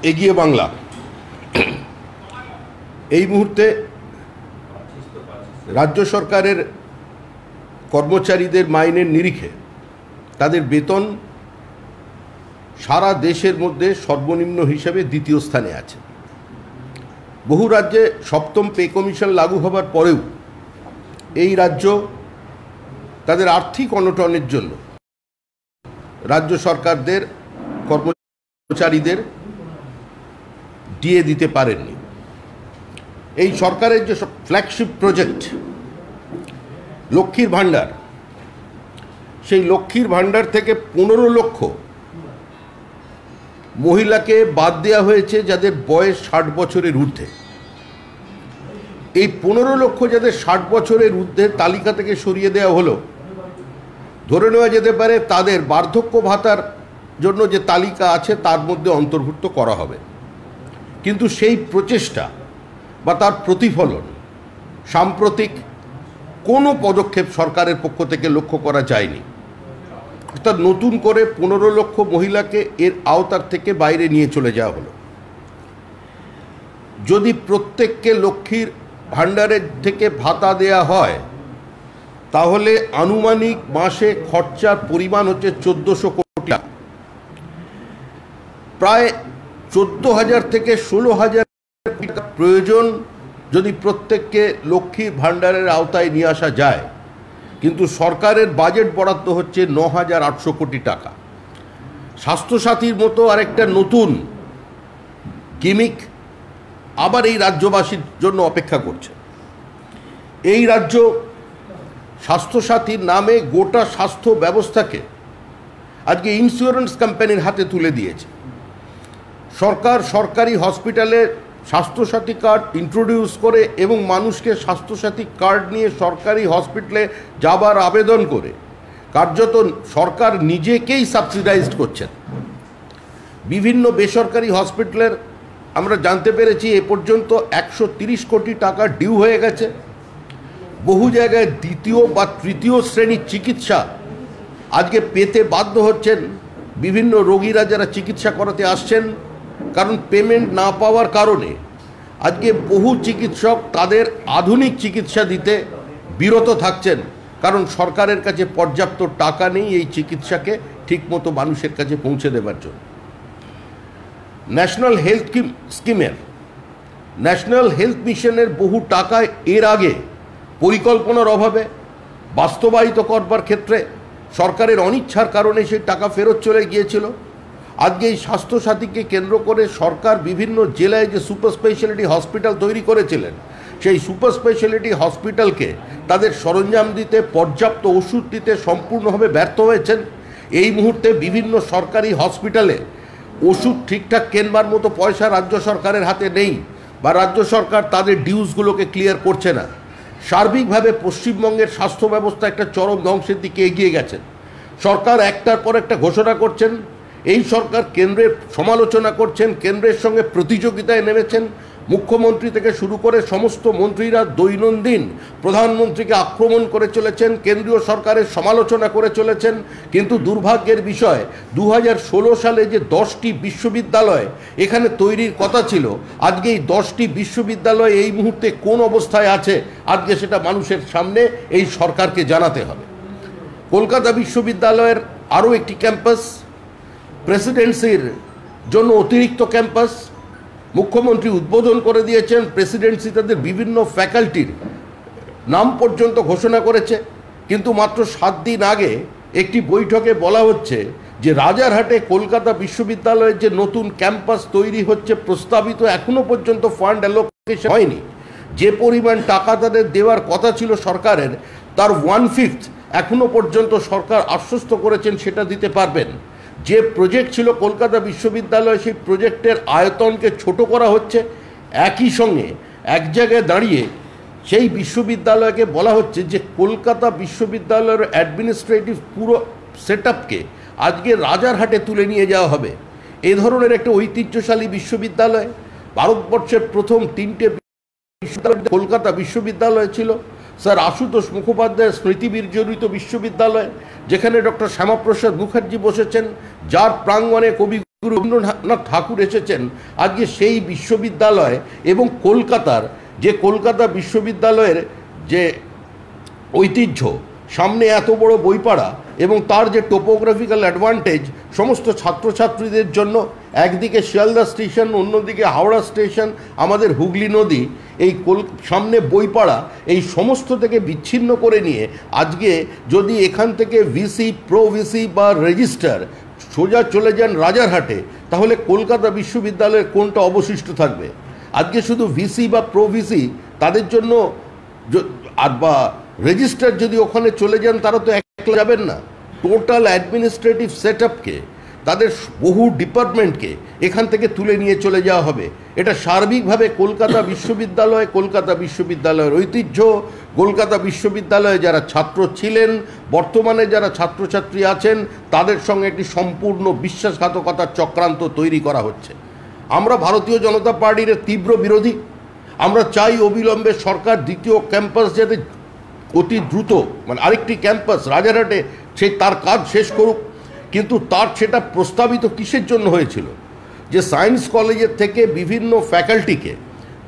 এগিয়ে বাংলা এই মুহূর্তে রাজ্য সরকারের কর্মচারীদের মাইনের নিরিখে তাদের বেতন সারা দেশের মধ্যে সর্বনিম্ন হিসেবে দ্বিতীয় স্থানে আছে। বহু রাজ্যে সপ্তম পে কমিশন লাগু হবার পরেও এই রাজ্য তাদের আর্থিক অনটনের জন্য রাজ্য সরকারদের কর্মচারীদের দিয়ে দিতে পারেননি। এই সরকারের যে ফ্ল্যাগশিপ প্রজেক্ট লক্ষ্মীর ভাণ্ডার, সেই লক্ষ্মীর ভাণ্ডার থেকে 15 লক্ষ মহিলাকে বাদ দেওয়া হয়েছে যাদের বয়স 60 বছরের ঊর্ধ্বে। এই 15 লক্ষ যাদের 60 বছরের ঊর্ধ্বে তালিকা থেকে সরিয়ে দেওয়া হলো, ধরে নেওয়া যেতে পারে তাদের বার্ধক্য ভাতার জন্য যে তালিকা আছে তার মধ্যে অন্তর্ভুক্ত করা হবে। কিন্তু সেই প্রচেষ্টা বা তার প্রতিফলন সাম্প্রতিক কোনো পদক্ষেপ সরকারের পক্ষ থেকে লক্ষ্য করা যায়নি। অর্থাৎ নতুন করে 15 লক্ষ মহিলাকে এর আওতার থেকে বাইরে নিয়ে চলে যাওয়া হলো। যদি প্রত্যেককে লক্ষ্মীর ভাণ্ডারের থেকে ভাতা দেয়া হয় তাহলে আনুমানিক মাসে খরচার পরিমাণ হচ্ছে 1400 কোটি টাকা। প্রায় 14,000 থেকে 16,000 কোটি টাকা প্রয়োজন যদি প্রত্যেককে লক্ষ্মীর ভাণ্ডারের আওতায় নিয়ে আসা যায়। কিন্তু সরকারের বাজেট বরাদ্দ হচ্ছে 9,800 কোটি টাকা। স্বাস্থ্যসাথীর মতো আরেকটা নতুন গিমিক আবার এই রাজ্যবাসীর জন্য অপেক্ষা করছে। এই রাজ্য স্বাস্থ্যসাথীর নামে গোটা স্বাস্থ্য ব্যবস্থাকে আজকে ইন্স্যুরেন্স কোম্পানির হাতে তুলে দিয়েছে। সরকার সরকারি হসপিটালে স্বাস্থ্যসাথী কার্ড ইন্ট্রোডিউস করে এবং মানুষকে স্বাস্থ্যসাথী কার্ড নিয়ে সরকারি হসপিটালে যাবার আবেদন করে কার্যত সরকার নিজেকেই সাবসিডাইজড করছেন। বিভিন্ন বেসরকারি হসপিটালের আমরা জানতে পেরেছি এ পর্যন্ত 130 কোটি টাকা ডিউ হয়ে গেছে। বহু জায়গায় দ্বিতীয় বা তৃতীয় শ্রেণীর চিকিৎসা আজকে পেতে বাধ্য হচ্ছেন বিভিন্ন রোগীরা যারা চিকিৎসা করাতে আসছেন, কারণ পেমেন্ট না পাওয়ার কারণে আজকে বহু চিকিৎসক তাদের আধুনিক চিকিৎসা দিতে বিরত থাকছেন, কারণ সরকারের কাছে পর্যাপ্ত টাকা নেই এই চিকিৎসাকে ঠিকমতো মানুষের কাছে পৌঁছে দেবার জন্য। ন্যাশনাল হেলথ স্কিমের ন্যাশনাল হেলথ মিশনের বহু টাকা এর আগে পরিকল্পনার অভাবে বাস্তবায়িত করবার ক্ষেত্রে সরকারের অনিচ্ছার কারণে সেই টাকা ফেরত চলে গিয়েছিল। আজকে এই স্বাস্থ্যসাথীকে কেন্দ্র করে সরকার বিভিন্ন জেলায় যে সুপার স্পেশালিটি হসপিটাল তৈরি করেছিলেন, সেই সুপার স্পেশালিটি হসপিটালকে তাদের সরঞ্জাম দিতে, পর্যাপ্ত ওষুধ দিতে সম্পূর্ণভাবে ব্যর্থ হয়েছেন। এই মুহূর্তে বিভিন্ন সরকারি হসপিটালে ওষুধ ঠিকঠাক কেনবার মতো পয়সা রাজ্য সরকারের হাতে নেই, বা রাজ্য সরকার তাদের ডিউজগুলোকে ক্লিয়ার করছে না। সার্বিকভাবে পশ্চিমবঙ্গের স্বাস্থ্য ব্যবস্থা একটা চরম ধ্বংসের দিকে এগিয়ে গেছেন। সরকার একটার পর একটা ঘোষণা করছেন, এই সরকার কেন্দ্রের সমালোচনা করছেন, কেন্দ্রের সঙ্গে প্রতিযোগিতায় নেমেছেন। মুখ্যমন্ত্রী থেকে শুরু করে সমস্ত মন্ত্রীরা দৈনন্দিন প্রধানমন্ত্রীকে আক্রমণ করে চলেছেন, কেন্দ্রীয় সরকারের সমালোচনা করে চলেছেন। কিন্তু দুর্ভাগ্যের বিষয় 2016 সালে যে 10টি বিশ্ববিদ্যালয় এখানে তৈরির কথা ছিল, আজকে এই 10টি বিশ্ববিদ্যালয় এই মুহূর্তে কোন অবস্থায় আছে আজকে সেটা মানুষের সামনে এই সরকারকে জানাতে হবে। কলকাতা বিশ্ববিদ্যালয়ের আরও একটি ক্যাম্পাস, প্রেসিডেন্সির জন্য অতিরিক্ত ক্যাম্পাস মুখ্যমন্ত্রী উদ্বোধন করে দিয়েছেন। প্রেসিডেন্সি তাদের বিভিন্ন ফ্যাকাল্টির নাম পর্যন্ত ঘোষণা করেছে। কিন্তু মাত্র 7 দিন আগে একটি বৈঠকে বলা হচ্ছে যে রাজারহাটে কলকাতা বিশ্ববিদ্যালয়ের যে নতুন ক্যাম্পাস তৈরি হচ্ছে প্রস্তাবিত, এখনো পর্যন্ত ফান্ড অ্যালোকেশন হয়নি। যে পরিমাণ টাকা তাদের দেওয়ার কথা ছিল সরকারের, তার 1/5 এখনো পর্যন্ত সরকার আশ্বস্ত করেছেন সেটা দিতে পারবেন। যে প্রজেক্ট ছিল কলকাতা বিশ্ববিদ্যালয়, সেই প্রজেক্টের আয়তনকে ছোট করা হচ্ছে। একই সঙ্গে এক জায়গায় দাঁড়িয়ে সেই বিশ্ববিদ্যালয়কে বলা হচ্ছে যে কলকাতা বিশ্ববিদ্যালয়ের অ্যাডমিনিস্ট্রেটিভ পুরো সেটআপকে আজকে রাজারহাটে তুলে নিয়ে যাওয়া হবে। এই ধরনের একটা ঐতিহ্যশালী বিশ্ববিদ্যালয়, ভারতবর্ষের প্রথম 3টে বিশ্ববিদ্যালয় কলকাতা বিশ্ববিদ্যালয় ছিল। স্যার আশুতোষ মুখোপাধ্যায়ের স্মৃতি বিজড়িত বিশ্ববিদ্যালয়, যেখানে ডক্টর শ্যামাপ্রসাদ মুখার্জি বসেছেন, যার প্রাঙ্গণে কবি রবীন্দ্রনাথ ঠাকুর এসেছেন আজকে সেই বিশ্ববিদ্যালয় এবং কলকাতার যে কলকাতা বিশ্ববিদ্যালয়ের যে ঐতিহ্য, সামনে এত বড় বইপাড়া এবং তার যে টোপোগ্রাফিক্যাল অ্যাডভান্টেজ সমস্ত ছাত্রছাত্রীদের জন্য, একদিকে শিয়ালদা স্টেশন, অন্যদিকে হাওড়া স্টেশন, আমাদের হুগলি নদী, এই সামনে বইপাড়া, এই সমস্ত থেকে বিচ্ছিন্ন করে নিয়ে আজকে যদি এখান থেকে ভিসি, প্রো ভিসি বা রেজিস্টার সোজা চলে যান রাজারহাটে, তাহলে কলকাতা বিশ্ববিদ্যালয়ের কোনটা অবশিষ্ট থাকবে? আজকে শুধু ভিসি বা প্রো ভিসি তাদের জন্য বা রেজিস্টার যদি ওখানে চলে যান, তারা তো একলা যাবেন না। টোটাল অ্যাডমিনিস্ট্রেটিভ সেট আপকে, তাদের বহু ডিপার্টমেন্টকে এখান থেকে তুলে নিয়ে চলে যাওয়া হবে। এটা সার্বিকভাবে কলকাতা বিশ্ববিদ্যালয়ের ঐতিহ্য, কলকাতা বিশ্ববিদ্যালয়ে যারা ছাত্র ছিলেন, বর্তমানে যারা ছাত্রছাত্রী আছেন, তাদের সঙ্গে একটি সম্পূর্ণ বিশ্বাসঘাতকতার চক্রান্ত তৈরি করা হচ্ছে। আমরা ভারতীয় জনতা পার্টির তীব্র বিরোধী। আমরা চাই অবিলম্বে সরকার দ্বিতীয় ক্যাম্পাস যাতে অতি দ্রুত, মানে আরেকটি ক্যাম্পাস রাজারহাটে, তার কাজ শেষ করুক। কিন্তু সেটা প্রস্তাবিত কিসের জন্য হয়েছিল? যে সায়েন্স কলেজের থেকে বিভিন্ন ফ্যাকাল্টিকে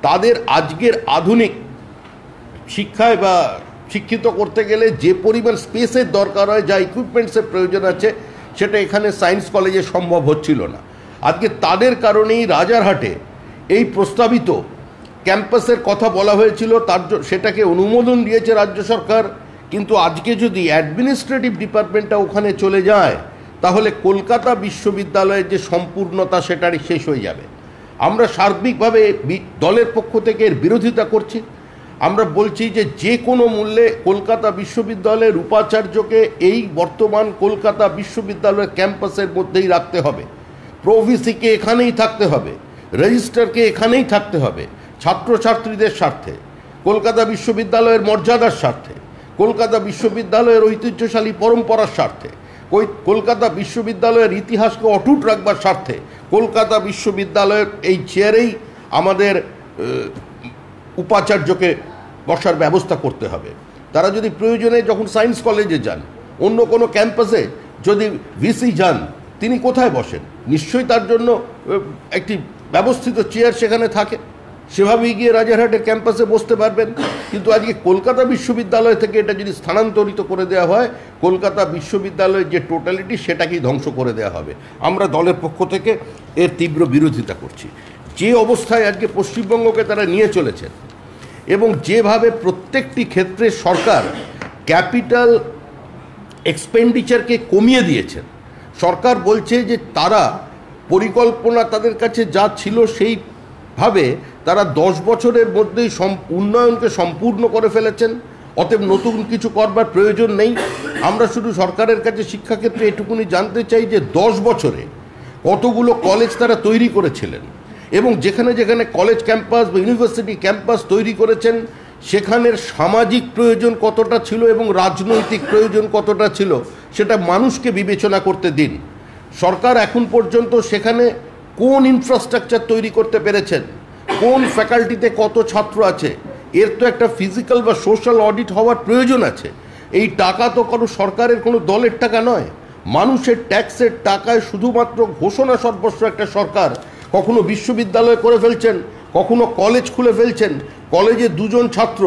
তাদের আজকের আধুনিক শিক্ষায় বা শিক্ষিত করতে গেলে যে পরিমাণ স্পেসের দরকার হয়, যা ইকুইপমেন্টসের প্রয়োজন আছে, সেটা এখানে সায়েন্স কলেজে সম্ভব হচ্ছিল না। আজকে তাদের কারণেই রাজারহাটে এই প্রস্তাবিত ক্যাম্পাসের কথা বলা হয়েছিল, সেটাকে অনুমোদন দিয়েছে রাজ্য সরকার। কিন্তু আজকে যদি অ্যাডমিনিস্ট্রেটিভ ডিপার্টমেন্টটা ওখানে চলে যায়, তাহলে কলকাতা বিশ্ববিদ্যালয়ের যে সম্পূর্ণতা সেটারই শেষ হয়ে যাবে। আমরা সার্বিকভাবে দলের পক্ষ থেকে এর বিরোধিতা করছি। আমরা বলছি যে কোনো মূল্যে কলকাতা বিশ্ববিদ্যালয়ের উপাচার্যকে এই বর্তমান কলকাতা বিশ্ববিদ্যালয়ের ক্যাম্পাসের মধ্যেই রাখতে হবে, প্রভিসিকে এখানেই থাকতে হবে, রেজিস্ট্রারকে এখানেই থাকতে হবে, ছাত্রছাত্রীদের স্বার্থে, কলকাতা বিশ্ববিদ্যালয়ের মর্যাদার স্বার্থে, কলকাতা বিশ্ববিদ্যালয়ের ঐতিহ্যশালী পরম্পরার স্বার্থে, কলকাতা বিশ্ববিদ্যালয়ের ইতিহাসকে অটুট রাখবার স্বার্থে কলকাতা বিশ্ববিদ্যালয়ের এই চেয়ারেই আমাদের উপাচার্যকে বসার ব্যবস্থা করতে হবে। তারা যদি প্রয়োজনে যখন সায়েন্স কলেজে যান, অন্য কোনো ক্যাম্পাসে যদি ভিসি যান, তিনি কোথায় বসেন? নিশ্চয়ই তার জন্য একটি ব্যবস্থিত চেয়ার সেখানে থাকে, সেভাবেই গিয়ে রাজারহাটের ক্যাম্পাসে বসতে পারবেন। কিন্তু আজকে কলকাতা বিশ্ববিদ্যালয় থেকে এটা যদি স্থানান্তরিত করে দেওয়া হয়, কলকাতা বিশ্ববিদ্যালয়ের যে টোটালিটি সেটাকেই ধ্বংস করে দেওয়া হবে। আমরা দলের পক্ষ থেকে এর তীব্র বিরোধিতা করছি। যে অবস্থায় আজকে পশ্চিমবঙ্গকে তারা নিয়ে চলেছেন এবং যেভাবে প্রত্যেকটি ক্ষেত্রে সরকার ক্যাপিটাল এক্সপেন্ডিচারকে কমিয়ে দিয়েছেন, সরকার বলছে যে তারা পরিকল্পনা তাদের কাছে যা ছিল সেইভাবে তারা 10 বছরের মধ্যেই উন্নয়নকে সম্পূর্ণ করে ফেলেছেন, অতএব নতুন কিছু করবার প্রয়োজন নেই। আমরা শুধু সরকারের কাছে শিক্ষাক্ষেত্রে এটুকুনি জানতে চাই যে 10 বছরে কতগুলো কলেজ তারা তৈরি করেছিলেন এবং যেখানে যেখানে কলেজ ক্যাম্পাস বা ইউনিভার্সিটি ক্যাম্পাস তৈরি করেছেন, সেখানের সামাজিক প্রয়োজন কতটা ছিল এবং রাজনৈতিক প্রয়োজন কতটা ছিল, সেটা মানুষকে বিবেচনা করতে দিন। সরকার এখন পর্যন্ত সেখানে কোন ইনফ্রাস্ট্রাকচার তৈরি করতে পেরেছেন, কোন ফ্যাকাল্টিতে কত ছাত্র আছে, এর তো একটা ফিজিক্যাল বা সোশ্যাল অডিট হওয়ার প্রয়োজন আছে। এই টাকা তো কোনো সরকারের কোনো দলের টাকা নয়, মানুষের ট্যাক্সের টাকায় শুধুমাত্র ঘোষণা সর্বস্ব একটা সরকার কখনো বিশ্ববিদ্যালয় করে ফেলছেন, কখনো কলেজ খুলে ফেলছেন, কলেজে 2 জন ছাত্র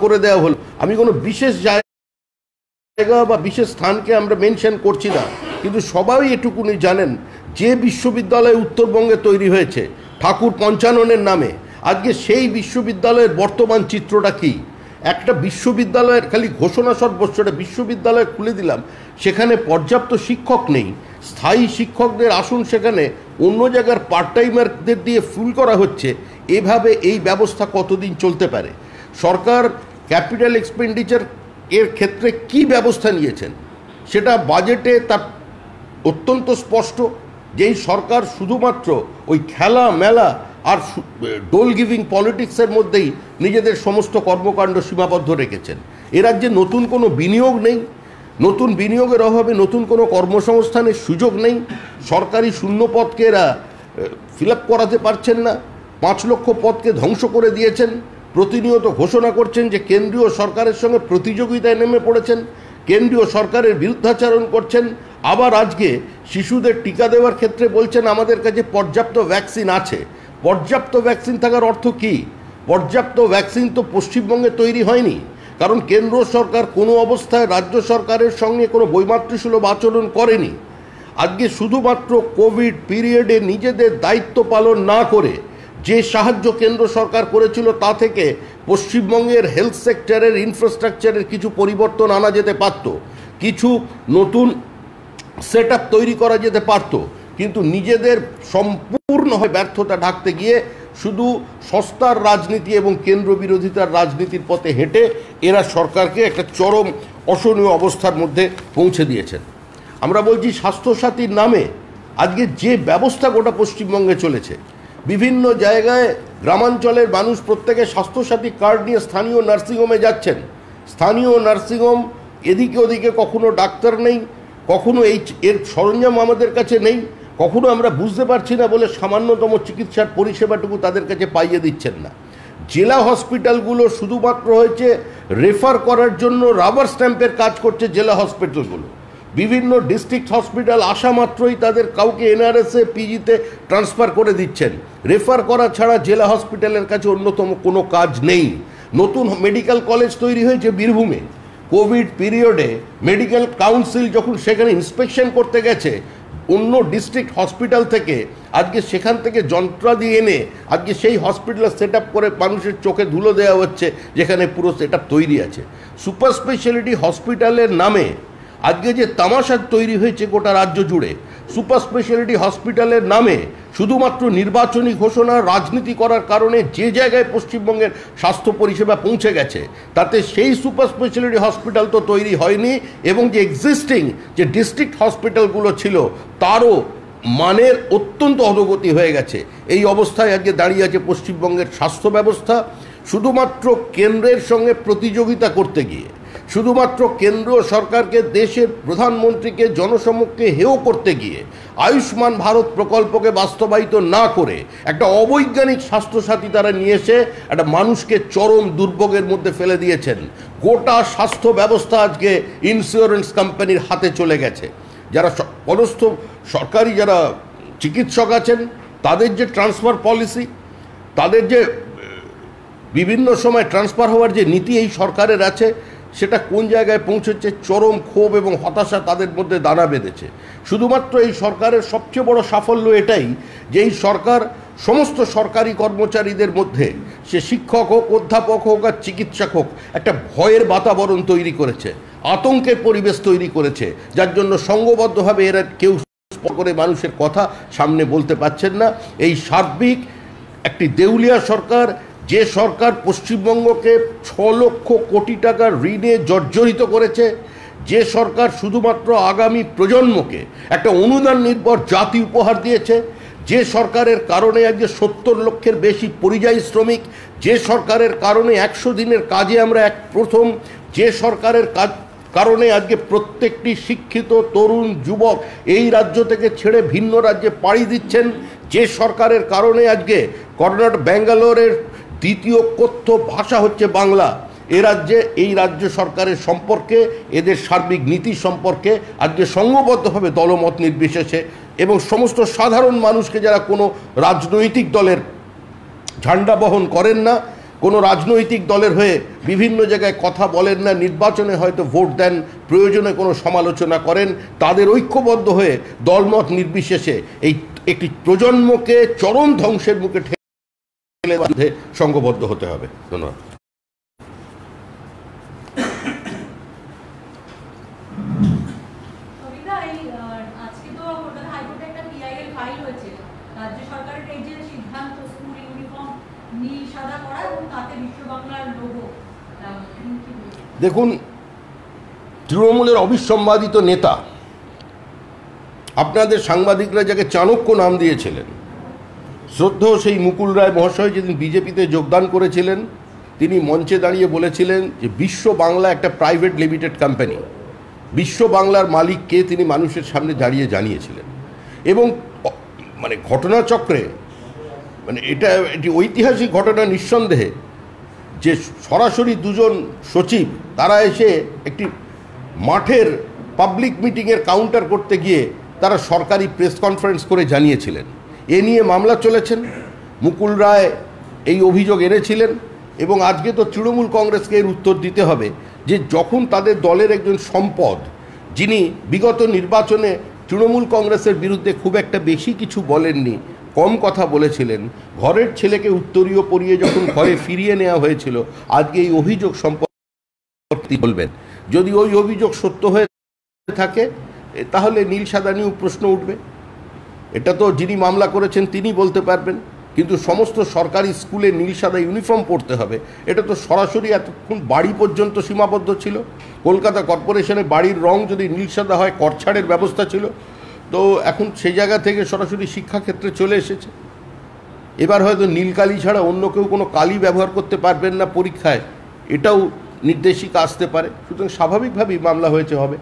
করে দেওয়া হলো। আমি কোনো বিশেষ জায়গা বা বিশেষ স্থানকে আমরা মেনশন করছি না, কিন্তু সবাই এটুকুনি জানেন যে বিশ্ববিদ্যালয় উত্তরবঙ্গে তৈরি হয়েছে ঠাকুর পঞ্চাননের নামে, আজকে সেই বিশ্ববিদ্যালয়ের বর্তমান চিত্রটা কী? একটা বিশ্ববিদ্যালয়ের খালি ঘোষণা সর্বস্বটা বিশ্ববিদ্যালয় খুলে দিলাম, সেখানে পর্যাপ্ত শিক্ষক নেই, স্থায়ী শিক্ষকদের আসন সেখানে অন্য জায়গার পার্ট টাইমারদের দিয়ে ফুল করা হচ্ছে। এভাবে এই ব্যবস্থা কতদিন চলতে পারে? সরকার ক্যাপিটাল এক্সপেন্ডিচার এর ক্ষেত্রে কি ব্যবস্থা নিয়েছেন সেটা বাজেটে তার অত্যন্ত স্পষ্ট। যেই সরকার শুধুমাত্র ওই খেলা মেলা আর ডোল গিভিং পলিটিক্সের মধ্যেই নিজেদের সমস্ত কর্মকাণ্ড সীমাবদ্ধ রেখেছেন। এ রাজ্যে নতুন কোনো বিনিয়োগ নেই, নতুন বিনিয়োগের অভাবে নতুন কোনো কর্মসংস্থানের সুযোগ নেই, সরকারি শূন্য পদকে এরা ফিল আপ করাতে পারছেন না, 5 লক্ষ পদকে ধ্বংস করে দিয়েছেন, প্রতিনিয়ত ঘোষণা করছেন যে কেন্দ্রীয় সরকারের সঙ্গে প্রতিযোগিতায় নেমে পড়েছেন, কেন্দ্রীয় সরকারের বিরুদ্ধাচরণ করছেন, আবার আজকে শিশুদের টিকা দেওয়ার ক্ষেত্রে বলছেন আমাদের কাছে পর্যাপ্ত ভ্যাকসিন আছে। পর্যাপ্ত ভ্যাকসিন থাকার অর্থ কি? পর্যাপ্ত ভ্যাকসিন তো পশ্চিমবঙ্গে তৈরি হয়নি, কারণ কেন্দ্র সরকার কোনো অবস্থায় রাজ্য সরকারের সঙ্গে কোনো বৈমাতৃসুলভ আচরণ করেনি। আজকে শুধুমাত্র কোভিড পিরিয়ডে নিজেদের দায়িত্ব পালন না করে যে সাহায্য কেন্দ্র সরকার করেছিল তা থেকে পশ্চিমবঙ্গের হেলথ সেক্টরের ইনফ্রাস্ট্রাকচারের কিছু পরিবর্তন আনা যেতে পারত, কিছু নতুন সেট আপ তৈরি করা যেতে পারত, কিন্তু নিজেদের সম্পূর্ণভাবে ব্যর্থতা ঢাকতে গিয়ে শুধু সস্তার রাজনীতি এবং কেন্দ্র বিরোধিতার রাজনীতির পথে হেঁটে এরা সরকারকে একটা চরম অশনীয় অবস্থার মধ্যে পৌঁছে দিয়েছেন। আমরা বলছি স্বাস্থ্যসাথীর নামে আজকে যে ব্যবস্থা গোটা পশ্চিমবঙ্গে চলেছে, বিভিন্ন জায়গায় গ্রামাঞ্চলের মানুষ প্রত্যেকে স্বাস্থ্যসাথী কার্ড নিয়ে স্থানীয় নার্সিংহোমে যাচ্ছেন। স্থানীয় নার্সিংহোম এদিকে ওদিকে কখনো ডাক্তার নেই, কখনো এর সরঞ্জাম আমাদের কাছে নেই, কখনো আমরা বুঝতে পারছি না বলে সামান্যতম চিকিৎসার পরিষেবাটুকু তাদের কাছে পাইয়ে দিচ্ছেন না। জেলা হসপিটালগুলো শুধুমাত্র হয়েছে রেফার করার জন্য রাবার স্ট্যাম্পের কাজ করছে জেলা হসপিটালগুলো। বিভিন্ন ডিস্ট্রিক্ট হসপিটাল আসা মাত্রই তাদের কাউকে এনআরএসে পিজিতে ট্রান্সফার করে দিচ্ছেন। রেফার করা ছাড়া জেলা হসপিটালের কাছে অন্যতম কোনো কাজ নেই। নতুন মেডিকেল কলেজ তৈরি হয়েছে বীরভূমে। কোভিড পিরিয়ডে মেডিকেল কাউন্সিল যখন সেখানে ইন্সপেকশন করতে গেছে অন্য ডিস্ট্রিক্ট হসপিটাল থেকে, আজকে সেখান থেকে যন্ত্রাদি এনে আজকে সেই হসপিটাল সেট আপ করে মানুষের চোখে ধুলো দেওয়া হচ্ছে, যেখানে পুরো সেট আপ তৈরি আছে। সুপার স্পেশালিটি হসপিটালের নামে আজকে যে তামাশা তৈরি হয়েছে গোটা রাজ্য জুড়ে, সুপার স্পেশালিটি হসপিটালের নামে শুধুমাত্র নির্বাচনী ঘোষণা রাজনীতি করার কারণে যে জায়গায় পশ্চিমবঙ্গের স্বাস্থ্য পরিষেবা পৌঁছে গেছে তাতে সেই সুপার স্পেশালিটি হসপিটাল তো তৈরি হয়নি, এবং যে এক্সিস্টিং যে ডিস্ট্রিক্ট হসপিটালগুলো ছিল তারও মানের অত্যন্ত অধোগতি হয়ে গেছে। এই অবস্থায় আজকে দাঁড়িয়ে আছে পশ্চিমবঙ্গের স্বাস্থ্য ব্যবস্থা। শুধুমাত্র কেন্দ্রের সঙ্গে প্রতিযোগিতা করতে গিয়ে, শুধুমাত্র কেন্দ্রীয় সরকারকে, দেশের প্রধানমন্ত্রীকে জনসমক্ষে হেয় করতে গিয়ে আয়ুষ্মান ভারত প্রকল্পকে বাস্তবায়িত না করে একটা অবৈজ্ঞানিক স্বাস্থ্যসাথী তারা নিয়ে এসে একটা মানুষকে চরম দুর্ভোগের মধ্যে ফেলে দিয়েছেন। গোটা স্বাস্থ্য ব্যবস্থা আজকে ইন্স্যুরেন্স কোম্পানির হাতে চলে গেছে। যারা পদস্থ সরকারি যারা চিকিৎসক আছেন তাদের যে ট্রান্সফার পলিসি, তাদের যে বিভিন্ন সময় ট্রান্সফার হওয়ার যে নীতি এই সরকারের আছে, সেটা কোন জায়গায় পৌঁছেছে? চরম ক্ষোভ এবং হতাশা তাদের মধ্যে দানা বেঁধেছে। শুধুমাত্র এই সরকারের সবচেয়ে বড় সাফল্য এটাই যে এই সরকার সমস্ত সরকারি কর্মচারীদের মধ্যে, সে শিক্ষক হোক, অধ্যাপক হোক আর চিকিৎসক হোক, একটা ভয়ের বাতাবরণ তৈরি করেছে, আতঙ্কের পরিবেশ তৈরি করেছে, যার জন্য সংঘবদ্ধভাবে এরা কেউ করে মানুষের কথা সামনে বলতে পারছেন না। এই সার্বিক একটি দেউলিয়া সরকার, যে সরকার পশ্চিমবঙ্গকে 6 লক্ষ কোটি টাকার ঋণে জর্জরিত করেছে, যে সরকার শুধুমাত্র আগামী প্রজন্মকে একটা অনুদান নির্ভর জাতি উপহার দিয়েছে, যে সরকারের কারণে আজকে 70 লক্ষের বেশি পরিযায়ী শ্রমিক, যে সরকারের কারণে 100 দিনের কাজে আমরা প্রথম, যে সরকারের কারণে আজকে প্রত্যেকটি শিক্ষিত তরুণ যুবক এই রাজ্য থেকে ছেড়ে ভিন্ন রাজ্যে পাড়ি দিচ্ছেন, যে সরকারের কারণে আজকে কর্ণাটক ব্যাঙ্গালোরের দ্বিতীয় কথ্য ভাষা হচ্ছে বাংলা। এই রাজ্য সরকারের সম্পর্কে, এদের সার্বিক নীতি সম্পর্কে আজকে সংঘবদ্ধভাবে দলমত নির্বিশেষে এবং সমস্ত সাধারণ মানুষকে, যারা কোনো রাজনৈতিক দলের ঝান্ডা বহন করেন না, কোনো রাজনৈতিক দলের হয়ে বিভিন্ন জায়গায় কথা বলেন না, নির্বাচনে হয়তো ভোট দেন, প্রয়োজনে কোনো সমালোচনা করেন, তাদের ঐক্যবদ্ধ হয়ে দলমত নির্বিশেষে এই একটি প্রজন্মকে চরম ধ্বংসের মুখে ঠেলে বাঁধে সংঘবদ্ধ হতে হবে। ধন্যবাদ। দেখুন, তৃণমূলের অবিসম্বাদিত নেতা, আপনাদের সাংবাদিকরা যাকে চাণক্য নাম দিয়েছিলেন, শ্রদ্ধেয় সেই মুকুল রায় মহাশয় যেদিন বিজেপিতে যোগদান করেছিলেন, তিনি মঞ্চে দাঁড়িয়ে বলেছিলেন যে বিশ্ব বাংলা একটা প্রাইভেট লিমিটেড কোম্পানি, বিশ্ব বাংলার মালিক কে তিনি মানুষের সামনে দাঁড়িয়ে জানিয়েছিলেন। এবং মানে ঘটনাচক্রে, মানে এটা একটি ঐতিহাসিক ঘটনা নিঃসন্দেহে, যে সরাসরি দুজন সচিব তারা এসে একটি মাঠের পাবলিক মিটিংয়ের কাউন্টার করতে গিয়ে তারা সরকারি প্রেস কনফারেন্স করে জানিয়েছিলেন। এ নিয়ে মামলা চলেছেন, মুকুল রায় এই অভিযোগ এনেছিলেন এবং আজকে তো তৃণমূল কংগ্রেসকে এর উত্তর দিতে হবে যে যখন তাদের দলের একজন সম্পদ, যিনি বিগত নির্বাচনে তৃণমূল কংগ্রেসের বিরুদ্ধে খুব একটা বেশি কিছু বলেননি, কম কথা বলেছিলেন, ঘরের ছেলেকে উত্তরীয় পরিয়ে যখন ঘরে ফিরিয়ে নেওয়া হয়েছিল, আজকে এই অভিযোগ সম্পর্কে বলবেন। যদি ওই অভিযোগ সত্য হয়ে থাকে তাহলে নীল সাদা নিয়েও প্রশ্ন উঠবে। এটা তো যিনি মামলা করেছেন তিনি বলতে পারবেন, কিন্তু সমস্ত সরকারি স্কুলে নীল সাদা ইউনিফর্ম পড়তে হবে এটা তো সরাসরি এতক্ষণ বাড়ি পর্যন্ত সীমাবদ্ধ ছিল। কলকাতা কর্পোরেশনে বাড়ির রং যদি নীল সাদা হয় করছাড়ের ব্যবস্থা ছিল, তো এখন সেই জায়গা থেকে সরাসরি শিক্ষাক্ষেত্রে চলে এসেছে। এবার হয়তো নীল কালি ছাড়া অন্য কেউ কোনো কালি ব্যবহার করতে পারবেন না পরীক্ষায়, এটাও নির্দেশিকা আসতে পারে। সুতরাং স্বাভাবিকভাবেই মামলা হয়েছে হবে।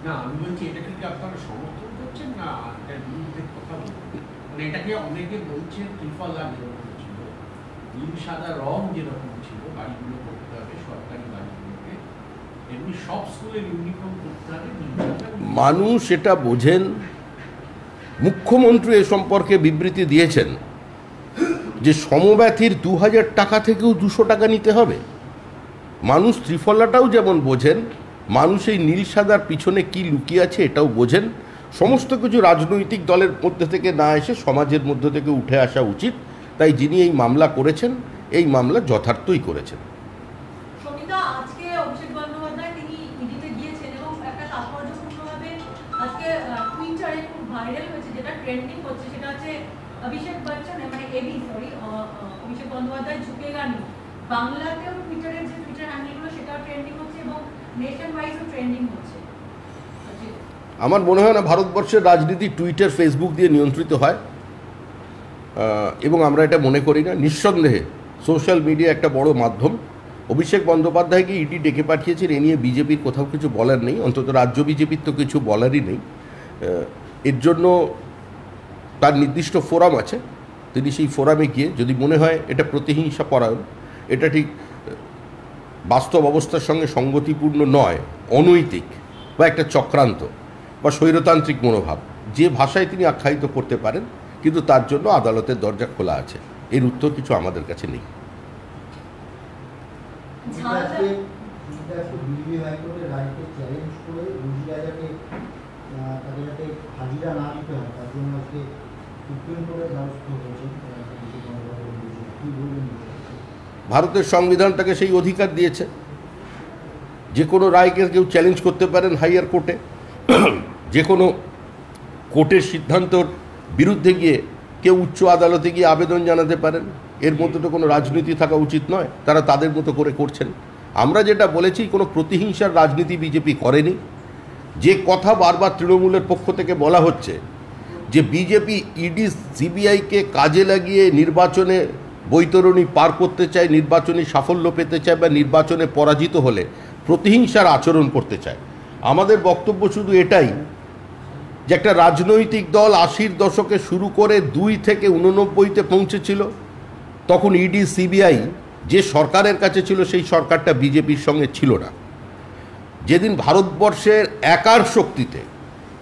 না, আমি বলছি এটাকে কি আপনারা সমর্থন করছেন না এটার বিরুদ্ধে কথা বলছেন? মানে এটাকে অনেকে বলছেন ত্রিফলা যেরকম ছিল, নীল সাদা রং যেরকম ছিল বাড়িগুলো করতে হবে, সরকারি বাড়িগুলোকে এমনি সব স্কুলের ইউনিফর্ম করতে হবে নীল সাদা। মানুষ এটা বোঝেন। মুখ্যমন্ত্রী এ সম্পর্কে বিবৃতি দিয়েছেন যে সমব্যথীর 2000 টাকা থেকেও 200 টাকা নিতে হবে। মানুষ ত্রিফলাটাও যেমন বোঝেন, মানুষ এই নীল সাদার পিছনে কি লুকিয়ে আছে এটাও বোঝেন। সমস্ত কিছু রাজনৈতিক দলের মধ্যে থেকে না এসে সমাজের মধ্যে থেকে উঠে আসা উচিত। তাই যিনি এই মামলা করেছেন এই মামলা যথার্থই করেছেন। আজকে অভিষেক বন্দ্যোপাধ্যায় তিনি ইডিতে গিয়েছেন এবং একটা তাৎপর্যপূর্ণভাবে আজকে টুইটারে খুব ভাইরাল হয়েছে, যেটা ট্রেন্ডিং হচ্ছে, সেটা হচ্ছে অভিষেক বচ্চন অভিষেক বন্দ্যোপাধ্যায় ঝুঁকেগা নি। বাংলাতেও টুইটারের যে টুইটার হ্যান্ডেলগুলো সেটাও ট্রেন্ডিং হচ্ছে এবং নেশন ওয়াইজও ট্রেন্ডিং হচ্ছে। আমার মনে হয় না ভারতবর্ষের রাজনীতি টুইটার ফেসবুক দিয়ে নিয়ন্ত্রিত হয়, এবং আমরা এটা মনে করি না। নিঃসন্দেহে সোশ্যাল মিডিয়া একটা বড় মাধ্যম। অভিষেক বন্দ্যোপাধ্যায়কে ইডি ডেকে পাঠিয়েছেন, এ নিয়ে বিজেপির কোথাও কিছু বলার নেই, অন্তত রাজ্য বিজেপির তো কিছু বলারই নেই। এর জন্য তার নির্দিষ্ট ফোরাম আছে, তিনি সেই ফোরামে গিয়ে যদি মনে হয় এটা প্রতিহিংসা পরায়ণ, এটা ঠিক বাস্তব অবস্থার সঙ্গে সঙ্গতিপূর্ণ নয়, অনৈতিক বা একটা চক্রান্ত বা স্বৈরতান্ত্রিক মনোভাব, যে ভাষায় তিনি আখ্যায়িত করতে পারেন, কিন্তু তার জন্য আদালতের দরজা খোলা আছে। এর উত্তর কিছু আমাদের কাছে নেই। ভারতের সংবিধান তাকে সেই অধিকার দিয়েছে, যে কোনো রায়কে কেউ চ্যালেঞ্জ করতে পারেন হাইয়ার কোর্টে, যে কোনো কোর্টের সিদ্ধান্তর বিরুদ্ধে গিয়ে কেউ উচ্চ আদালতে গিয়ে আবেদন জানাতে পারেন। এর মধ্যে তো কোনো রাজনীতি থাকা উচিত নয়, তারা তাদের মতো করে করছেন। আমরা যেটা বলেছি, কোনো প্রতিহিংসার রাজনীতি বিজেপি করেনি। যে কথা বারবার তৃণমূলের পক্ষ থেকে বলা হচ্ছে যে বিজেপি ইডি সিবিআইকে কাজে লাগিয়ে নির্বাচনে বৈতরণী পার করতে চায়, নির্বাচনী সাফল্য পেতে চায় বা নির্বাচনে পরাজিত হলে প্রতিহিংসার আচরণ করতে চায়। আমাদের বক্তব্য শুধু এটাই যে একটা রাজনৈতিক দল 80-র দশকে শুরু করে 2 থেকে 89-তে পৌঁছেছিল, তখন ইডি সিবিআই যে সরকারের কাছে ছিল সেই সরকারটা বিজেপির সঙ্গে ছিল না। যেদিন ভারতবর্ষের একার শক্তিতে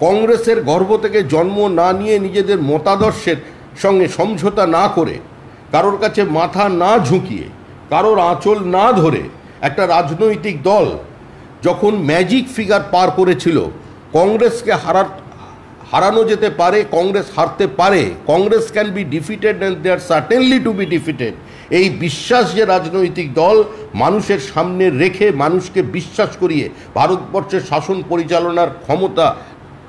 কংগ্রেসের গর্ভ থেকে জন্ম না নিয়ে, নিজেদের মতাদর্শের সঙ্গে সমঝোতা না করে, কারোর কাছে মাথা না ঝুঁকিয়ে, কারোর আঁচল না ধরে একটা রাজনৈতিক দল যখন ম্যাজিক ফিগার পার করেছিল, কংগ্রেসকে হারানো যেতে পারে, কংগ্রেস হারতে পারে, Congress can be defeated and they are certainly to be defeated, এই বিশ্বাস যে রাজনৈতিক দল মানুষের সামনে রেখে মানুষকে বিশ্বাস করিয়ে ভারতবর্ষের শাসন পরিচালনার ক্ষমতা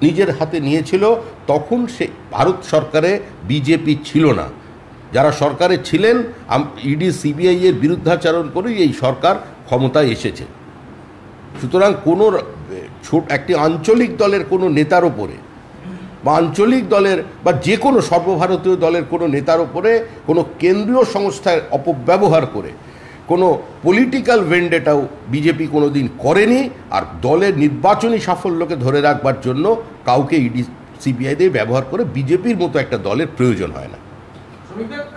নিজের হাতে নিয়েছিল, তখন সে ভারত সরকারে বিজেপি ছিল না। যারা সরকারে ছিলেন, ইডি সিবিআই এর বিরুদ্ধাচরণ করেই এই সরকার ক্ষমতায় এসেছে। সুতরাং কোনো একটি আঞ্চলিক দলের কোনো নেতার ওপরে বা আঞ্চলিক দলের বা যে কোনো সর্বভারতীয় দলের কোনো নেতার ওপরে কোনো কেন্দ্রীয় সংস্থার অপব্যবহার করে কোনো পলিটিক্যাল ভেন্ডেটাও বিজেপি কোনো দিন করেনি। আর দলের নির্বাচনী সাফল্যকে ধরে রাখবার জন্য কাউকে ইডি সিবিআই দিয়ে ব্যবহার করে বিজেপির মতো একটা দলের প্রয়োজন হয় না।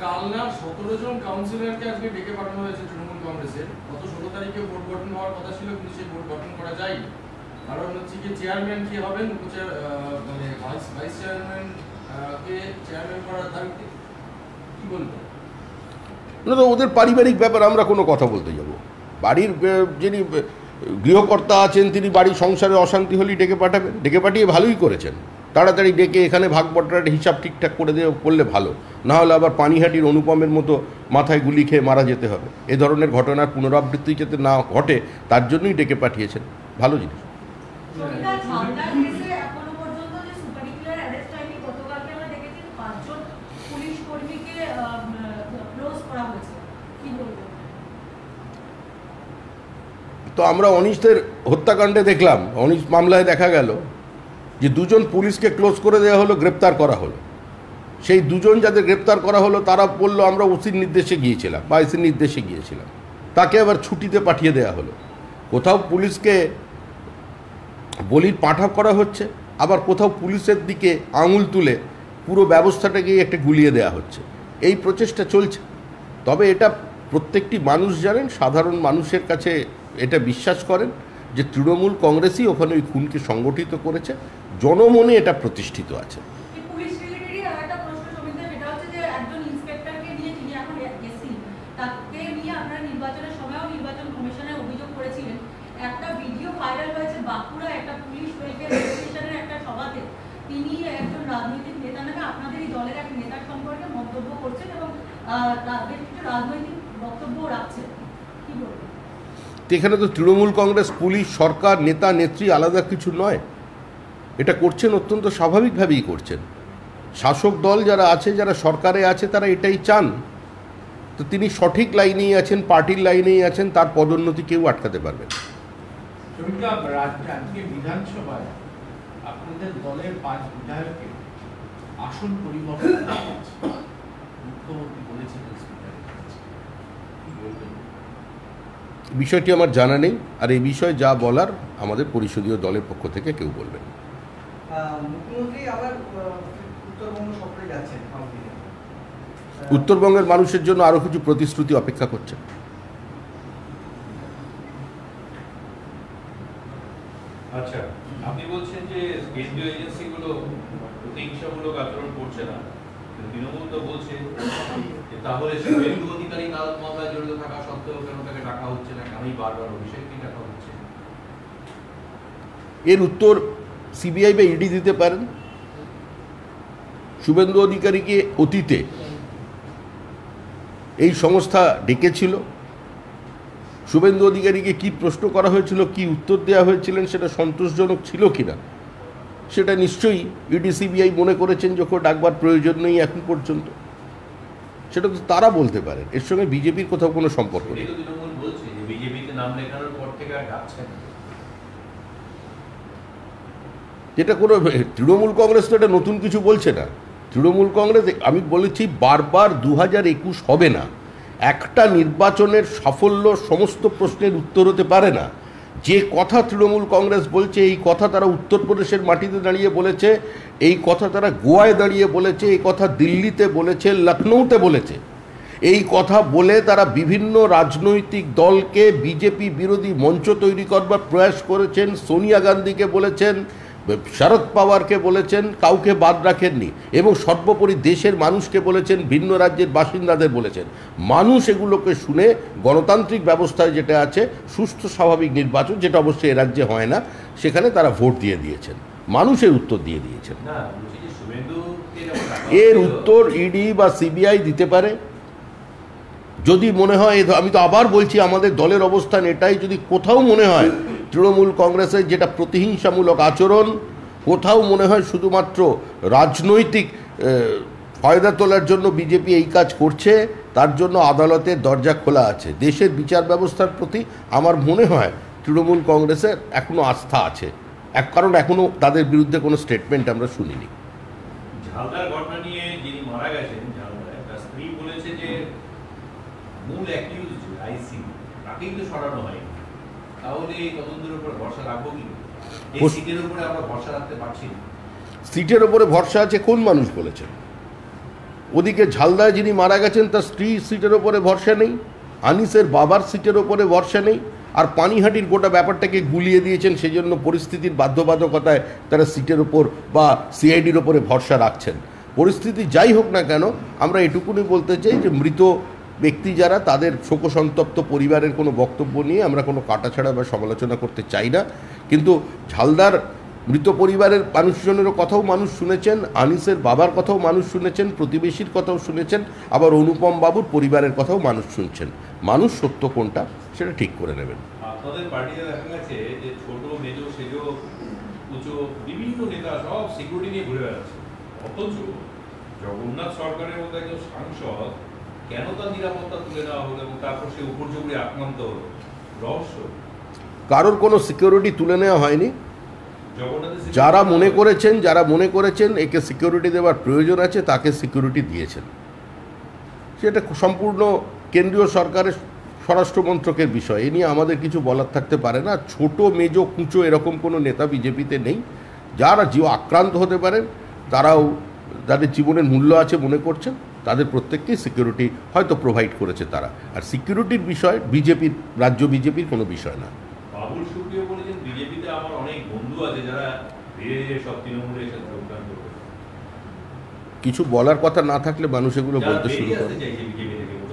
কালনা 17 জন কাউন্সিলরকে আজকে ডেকে পাঠানো হয়েছে তৃণমূল কংগ্রেসের। গত 16 তারিখে ভোট গঠন হওয়ার কথা ছিল, কিন্তু সেই ভোট গঠন করা যায়নি। কারণ হচ্ছে কি চেয়ারম্যান কি হবেন, মানে ভাইস চেয়ারম্যান কে চেয়ারম্যান করার দাবিতে কি বলবেন? না তো ওদের পারিবারিক ব্যাপার আমরা কোনো কথা বলতে যাব? বাড়ির যিনি গৃহকর্তা আছেন তিনি বাড়ির সংসারে অশান্তি হলেই ডেকে পাঠাবেন, ডেকে পাঠিয়ে ভালোই করেছেন। তাড়াতাড়ি ডেকে এখানে ভাগ বটরার হিসাব ঠিকঠাক করে দিয়ে করলে ভালো, না হলে আবার পানিহাটির অনুপমের মতো মাথায় গুলি খেয়ে মারা যেতে হবে। এ ধরনের ঘটনার পুনরাবৃত্তি যাতে না ঘটে তার জন্যই ডেকে পাঠিয়েছেন, ভালো জিনিস। সবিতা, ঝালদার কেসে এখনো পর্যন্ত যে সুপার ডিক্লেয়ার অ্যারেস্ট হয়নি, গতকালকে আমরা দেখেছি 5 জন পুলিশ কর্মীকে ক্লোজ করা হয়েছে, কি বলবো? তো আমরা অনিশদের হত্যাকাণ্ডে দেখলাম, অনিশ মামলায় দেখা গেল যে 2 জন পুলিশকে ক্লোজ করে দেওয়া হলো, গ্রেপ্তার করা হলো। সেই 2 জন যাদের গ্রেপ্তার করা হলো তারা বললো আমরা ওসির নির্দেশে গিয়েছিলাম বা আইসির নির্দেশে গিয়েছিলাম, তাকে আবার ছুটিতে পাঠিয়ে দেওয়া হলো। কোথাও পুলিশকে বলির পাঠা করা হচ্ছে, আবার কোথাও পুলিশের দিকে আঙুল তুলে পুরো ব্যবস্থাটাকে একটা গুলিয়ে দেওয়া হচ্ছে। এই প্রচেষ্টা চলছে। তবে এটা প্রত্যেকটি মানুষ জানেন, সাধারণ মানুষের কাছে এটা বিশ্বাস করেন যে তৃণমূল কংগ্রেসই ওখানে ওই খুনকে সংগঠিত করেছে, জনমনে এটা প্রতিষ্ঠিত আছে। এই পুলিশ রিলেটেডই আরেকটা প্রশ্ন সবিতা, সেটা হচ্ছে যে একজন ইন্সপেক্টরকে নিয়ে, যিনি এখন এসি, তাকে নিয়ে আপনারা নির্বাচনের সময়ও নির্বাচন কমিশনে অভিযোগ করেছিলেন। একটা ভিডিও ভাইরাল হয়েছে বাঁকুড়া একটা পুলিশ ওয়েলফেয়ার অ্যাসোসিয়েশনের একটা সভাতে, তিনি একজন রাজনৈতিক নেতা নামে আপনাদেরই দলের এক নেতার সম্পর্কে মন্তব্য করছেন এবং তাদের কিছু রাজনৈতিক বক্তব্য রাখছেন, কি বলবেন? এখানে তো তৃণমূল কংগ্রেস, পুলিশ, সরকার, নেতা নেত্রী আলাদা কিছু নয়। এটা করছেন অত্যন্ত স্বাভাবিকভাবেই করছেন। শাসক দল যারা আছে, যারা সরকারে আছে, তারা এটাই চান। তো তিনি সঠিক লাইনেই আছেন, পার্টির লাইনেই আছেন, তার পদোন্নতি কেউ আটকাতে পারবে না। সবিতা, আজকে বিধানসভায় আপনাদের দলের 5 বিধায়কের আসন পরিবর্তন করা হয়েছে, মুখ্যমন্ত্রী বলেছেন স্পিকারের কাছে, কি বলবেন? বিষয়টি আমার জানা নেই, আর এই বিষয়ে যা বলার আমাদের পরিষদীয় দলের পক্ষ থেকে কেউ বলবেন। মুখ্যমন্ত্রী আবার উত্তরবঙ্গ সফরে যাচ্ছেন। উত্তরবঙ্গের মানুষের জন্য আরও কিছু প্রতিশ্রুতি অপেক্ষা করছে। আচ্ছা, আপনি বলছেন যে কেন্দ্রীয় এজেন্সিগুলো প্রতিহিংসামূলক আচরণ করছে না, তৃণমূল তো বলছে যে তাহলে শুভেন্দু অধিকারী নারদ মামলায় জড়িত থাকা সত্ত্বেও কেন তাকে ডাকা হচ্ছে না, কেনই বারবার অভিষেককে ডাকা হচ্ছে? এর উত্তর সিবিআই বা ইডি দিতে পারেন। শুভেন্দু অধিকারীকে অতীতে এই সংস্থা ডেকেছিল, শুভেন্দু অধিকারীকে কি প্রশ্ন করা হয়েছিল, কি উত্তর দেওয়া হয়েছিলেন, সেটা সন্তোষজনক ছিল কিনা সেটা নিশ্চয়ই ইডি সিবিআই মনে করেছেন যখন ডাকবার প্রয়োজন নেই এখন পর্যন্ত, সেটা তো তারা বলতে পারেন। এর সঙ্গে বিজেপির কোথাও কোনো সম্পর্ক নেই। তৃণমূল বলছে যে বিজেপিতে নাম লেখানোর পর থেকে আর ডাকছে না। যেটা কোনো তৃণমূল কংগ্রেস তো এটা নতুন কিছু বলছে না। তৃণমূল কংগ্রেস, আমি বলেছি বারবার, 2021 হবে না। একটা নির্বাচনের সাফল্য সমস্ত প্রশ্নের উত্তর হতে পারে না। যে কথা তৃণমূল কংগ্রেস বলছে, এই কথা তারা উত্তরপ্রদেশের মাটিতে দাঁড়িয়ে বলেছে, এই কথা তারা গোয়ায় দাঁড়িয়ে বলেছে, এই কথা দিল্লিতে বলেছে, লখনৌতে বলেছে। এই কথা বলে তারা বিভিন্ন রাজনৈতিক দলকে বিজেপি বিরোধী মঞ্চ তৈরি করবার প্রয়াস করেছেন। সোনিয়া গান্ধীকে বলেছেন, শরদ পাওয়ারকে বলেছেন, কাউকে বাদ রাখেননি, এবং সর্বোপরি দেশের মানুষকে বলেছেন, ভিন্ন রাজ্যের বাসিন্দাদের বলেছেন। মানুষ এগুলোকে শুনে গণতান্ত্রিক ব্যবস্থায় যেটা আছে সুস্থ স্বাভাবিক নির্বাচন, যেটা অবশ্যই এ রাজ্যে হয় না, সেখানে তারা ভোট দিয়ে দিয়েছেন, মানুষের উত্তর দিয়ে দিয়েছেন। এর উত্তর ইডি বা সিবিআই দিতে পারে যদি মনে হয়। আমি তো আবার বলছি, আমাদের দলের অবস্থান এটাই, যদি কোথাও মনে হয় তৃণমূল কংগ্রেসের যেটা প্রতিহিংসামূলক আচরণ, কোথাও মনে হয় শুধুমাত্র রাজনৈতিক ফায়দা তোলার জন্য বিজেপি এই কাজ করছে, তার জন্য আদালতের দরজা খোলা আছে। দেশের বিচার ব্যবস্থার প্রতি আমার মনে হয় তৃণমূল কংগ্রেসের এখনও আস্থা আছে, কারণ এখনও তাদের বিরুদ্ধে কোনো স্টেটমেন্ট আমরা শুনিনি। ঝালদার ঘটনা নিয়ে যিনি মারা গেছেন, ঝালদায় তার স্ত্রী বলেছে যে মূল অ্যাকিউজড আইসি, তাকেই তো সরানো হয়নি, তাহলে এই তদন্তের উপর ভরসা রাখবো কি? এই সিটের উপরে আমরা ভরসা রাখতে পারছি না। সিটের ওপরে ভরসা আছে কোন মানুষ বলেছেন? ওদিকে ঝালদায় যিনি মারা গেছেন তার স্ত্রী সিটের ওপরে ভরসা নেই, আনিসের বাবার সিটের ওপরে ভরসা নেই, আর পানিহাটির গোটা ব্যাপারটাকে গুলিয়ে দিয়েছেন, সেই জন্য পরিস্থিতির বাধ্যবাধকতায় তারা সিটের ওপর বা সিআইডির ওপরে ভরসা রাখছেন। পরিস্থিতি যাই হোক না কেন, আমরা এটুকুনি বলতে চাই যে মৃত ব্যক্তি যারা, তাদের শোকসন্তপ্ত পরিবারের কোনো বক্তব্য নিয়ে আমরা কোনো কাটাছাড়া বা সমালোচনা করতে চাই না। কিন্তু ঝালদার মৃত পরিবারের মানুষজনেরও কথাও মানুষ শুনেছেন, আনিসের বাবার কথাও মানুষ শুনেছেন, প্রতিবেশীর কথাও শুনেছেন, আবার অনুপম বাবুর পরিবারের কথাও মানুষ শুনছেন। মানুষ সত্য কোনটা সেটা ঠিক করে নেবেন। আপনাদের পার্টিতে দেখা গেছে যে ছোট মেজো সেজো উঁচু বিভিন্ন নেতা সব সিকিউরিটি নিয়ে ঘুরে বেড়াচ্ছে, অথচ জগন্নাথ সরকারের মতো একজন সাংসদ কেন তার নিরাপত্তা তুলে নেওয়া হলো এবং তারপর সে উপর্যুপরি আক্রান্ত হলো? রহস্য। কারোর কোনো সিকিউরিটি তুলে নেওয়া হয়নি। জগন্নাথের যারা মনে করেছেন একে সিকিউরিটি দেওয়ার প্রয়োজন আছে, তাকে সিকিউরিটি দিয়েছেন। সেটা সম্পূর্ণ কেন্দ্রীয় সরকারের স্বরাষ্ট্র মন্ত্রকের বিষয়, এ নিয়ে আমাদের কিছু বলার থাকতে পারে না। ছোট মেজো কুঁচো এরকম কোনো নেতা বিজেপিতে নেই। যারা আক্রান্ত হতে পারেন, তারাও যাদের জীবনের মূল্য আছে মনে করছেন, তাদের প্রত্যেককেই সিকিউরিটি হয়তো প্রোভাইড করেছে তারা। আর সিকিউরিটির বিষয় বিজেপির, রাজ্য বিজেপির কোনো বিষয় না। বাবুল সুপ্রিয় বলেছেন বিজেপিতে আমার অনেক বন্ধু আছে যারা ধীরে ধীরে সব তৃণমূলের সাথে যোগদান করবে। কিছু বলার কথা না থাকলে মানুষ এগুলো যারা বলতে শুরু বেরিয়ে করে। আসতে চাইছে বিজেপি থেকে,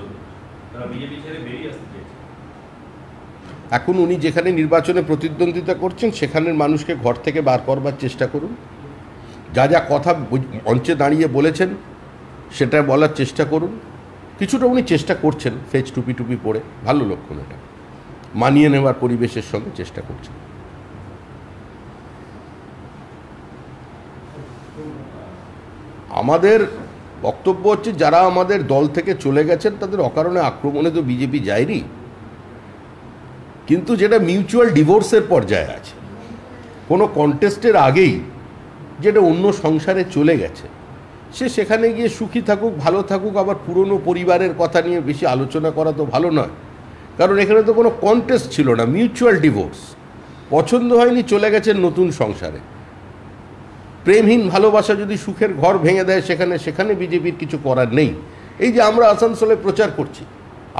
তারা বিজেপি ছেড়ে বেরিয়ে আসতে চাইছে। এখন উনি যেখানে নির্বাচনে প্রতিদ্বন্দ্বিতা করছেন সেখানের মানুষকে ঘর থেকে বার করবার চেষ্টা করুন। যা যা কথা মঞ্চে দাঁড়িয়ে বলেছেন সেটা বলার চেষ্টা করুন। কিছুটা উনি চেষ্টা করছেন, ফেজ টুপি টুপি পরে, ভালো লক্ষণ। এটা মানিয়ে নেওয়ার পরিবেশের সঙ্গে চেষ্টা করছেন। আমাদের বক্তব্য হচ্ছে, যারা আমাদের দল থেকে চলে গেছেন তাদের অকারণে আক্রমণে তো বিজেপি যায়নি, কিন্তু যেটা মিউচুয়াল ডিভোর্সের পর্যায়ে আছে, কোনো কন্টেস্টের আগেই যেটা অন্য সংসারে চলে গেছে, সে সেখানে গিয়ে সুখী থাকুক, ভালো থাকুক। আবার পুরনো পরিবারের কথা নিয়ে বেশি আলোচনা করা তো ভালো নয়, কারণ এখানে তো কোনো কন্টেস্ট ছিল না, মিউচুয়াল ডিভোর্স। পছন্দ হয়নি, চলে গেছেন নতুন সংসারে। প্রেমহীন ভালোবাসা যদি সুখের ঘর ভেঙে দেয়, সেখানে বিজেপির কিছু করার নেই। এই যে আমরা আসানসোলে প্রচার করছি,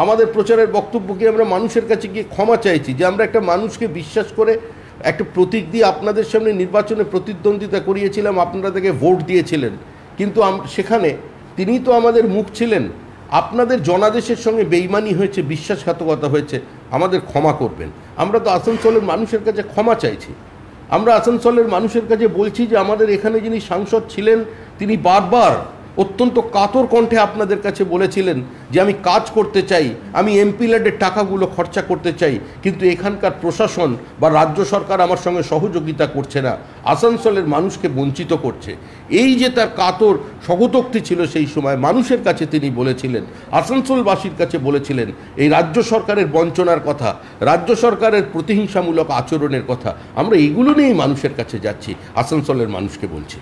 আমাদের প্রচারের বক্তব্য কি, আমরা মানুষের কাছে গিয়ে ক্ষমা চাইছি যে আমরা একটা মানুষকে বিশ্বাস করে একটা প্রতীক দিয়ে আপনাদের সামনে নির্বাচনে প্রতিদ্বন্দ্বিতা করিয়েছিলাম, আপনারা তাকে ভোট দিয়েছিলেন, কিন্তু সেখানে তিনি তো আমাদের মুখ ছিলেন। আপনাদের জনাদেশের সঙ্গে বেইমানি হয়েছে, বিশ্বাসঘাতকতা হয়েছে, আমাদের ক্ষমা করবেন। আমরা তো আসানসোলের মানুষের কাছে ক্ষমা চাইছি। আমরা আসানসোলের মানুষের কাছে বলছি যে আমাদের এখানে যিনি সাংসদ ছিলেন, তিনি বারবার অত্যন্ত কাতর কণ্ঠে আপনাদের কাছে বলেছিলেন যে আমি কাজ করতে চাই, আমি এমপি ল্যাডের টাকাগুলো খরচা করতে চাই, কিন্তু এখানকার প্রশাসন বা রাজ্য সরকার আমার সঙ্গে সহযোগিতা করছে না, আসানসোলের মানুষকে বঞ্চিত করছে। এই যে তার কাতর স্বগতোক্তি ছিল, সেই সময় মানুষের কাছে তিনি বলেছিলেন, আসানসোলবাসীর কাছে বলেছিলেন এই রাজ্য সরকারের বঞ্চনার কথা, রাজ্য সরকারের প্রতিহিংসামূলক আচরণের কথা। আমরা এগুলো নিয়েই মানুষের কাছে যাচ্ছি, আসানসোলের মানুষকে বলছি।